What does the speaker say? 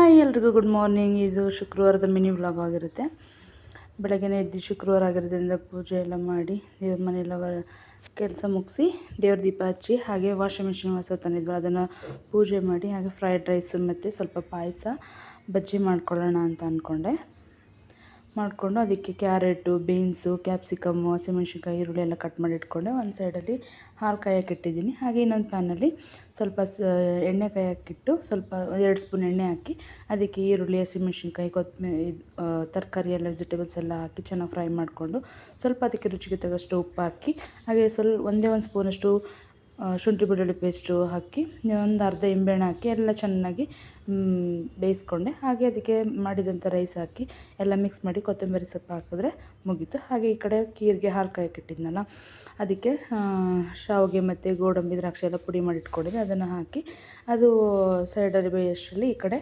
Hi ಎಲ್ರಿಗೂ good morning. ಇದು ಶುಕ್ರವಾರದ ಮಿನಿ ವ್ಲಾಗ್ ಆಗಿರುತ್ತೆ. ಬೆಳಗ್ಗೆನೇ ಎದ್ದು ಶುಕ್ರವಾರ ಆಗಿರೋದ್ರಿಂದ ಪೂಜೆ ಎಲ್ಲ ಮಾಡಿ ದೇವ್ರ ಮನೆಯೆಲ್ಲ ಕೆಲಸ ಮುಗಿಸಿ ದೇವ್ರ ದೀಪ ಹಚ್ಚಿ ಹಾಗೆ ವಾಷಿಂಗ್ ಮಿಷಿನ್ ಹೊಸ ತಂದಿದ್ವಿ, ಅದನ್ನು ಪೂಜೆ ಮಾಡಿ ಹಾಗೆ ಫ್ರೈಡ್ ರೈಸ್ ಮತ್ತು ಸ್ವಲ್ಪ ಪಾಯಸ ಬಜ್ಜಿ ಮಾಡ್ಕೊಳ್ಳೋಣ ಅಂತ ಅಂದ್ಕೊಂಡೆ. ಮಾಡಿಕೊಂಡು ಅದಕ್ಕೆ ಕ್ಯಾರೆಟು, ಬೀನ್ಸು, ಕ್ಯಾಪ್ಸಿಕಮ್ಮು, ಹಸಿಮೆಣ್ಸಿನ್ಕಾಯಿ, ಈರುಳ್ಳಿ ಎಲ್ಲ ಕಟ್ ಮಾಡಿ ಇಟ್ಕೊಂಡೆ. ಒಂದು ಸೈಡಲ್ಲಿ ಹಾಲು ಕಾಯೋಕ್ಕಿಟ್ಟಿದ್ದೀನಿ. ಹಾಗೆ ಇನ್ನೊಂದು ಪ್ಯಾನಲ್ಲಿ ಸ್ವಲ್ಪ ಎಣ್ಣೆ ಕಾಯೋಕ್ಕಿಟ್ಟು ಸ್ವಲ್ಪ 2 ಸ್ಪೂನ್ ಎಣ್ಣೆ ಹಾಕಿ ಅದಕ್ಕೆ ಈರುಳ್ಳಿ, ಹಸಿಮೆಣ್ಸಿನ್ಕಾಯಿ, ಕೊತ್ತಂಬರಿ, ತರಕಾರಿ ಎಲ್ಲ ವೆಜಿಟೇಬಲ್ಸ್ ಎಲ್ಲ ಹಾಕಿ ಚೆನ್ನಾಗಿ ಫ್ರೈ ಮಾಡಿಕೊಂಡು ಸ್ವಲ್ಪ ಅದಕ್ಕೆ ರುಚಿಗೆ ತಗೋಷ್ಟು ಉಪ್ಪು ಹಾಕಿ ಹಾಗೆ ಒಂದೇ ಒಂದು ಸ್ಪೂನಷ್ಟು ಶುಂಠಿ ಬೆಳ್ಳುಳ್ಳಿ ಪೇಸ್ಟು ಹಾಕಿ ಒಂದು ಅರ್ಧ ನಿಂಬೆಹಣ್ಣು ಹಾಕಿ ಎಲ್ಲ ಚೆನ್ನಾಗಿ ಬೇಯಿಸ್ಕೊಂಡೆ. ಹಾಗೆ ಅದಕ್ಕೆ ಮಾಡಿದಂಥ ರೈಸ್ ಹಾಕಿ ಎಲ್ಲ ಮಿಕ್ಸ್ ಮಾಡಿ ಕೊತ್ತಂಬರಿ ಸೊಪ್ಪು ಹಾಕಿದ್ರೆ ಮುಗೀತು. ಹಾಗೆ ಈ ಕಡೆ ಖೀರಿಗೆ ಹಾಲು ಕಾಯಕ್ಕಿಟ್ಟಿದ್ನಲ್ಲ ಅದಕ್ಕೆ ಶಾವಿಗೆ ಮತ್ತು ಗೋಡಂಬಿ, ದ್ರಾಕ್ಷಿ ಎಲ್ಲ ಪುಡಿ ಮಾಡಿ ಇಟ್ಕೊಂಡಿದ್ದೆ, ಅದನ್ನು ಹಾಕಿ ಅದು ಸೈಡಲ್ಲಿ ಬೇಯೋಷ್ಟರಲ್ಲಿ ಈ ಕಡೆ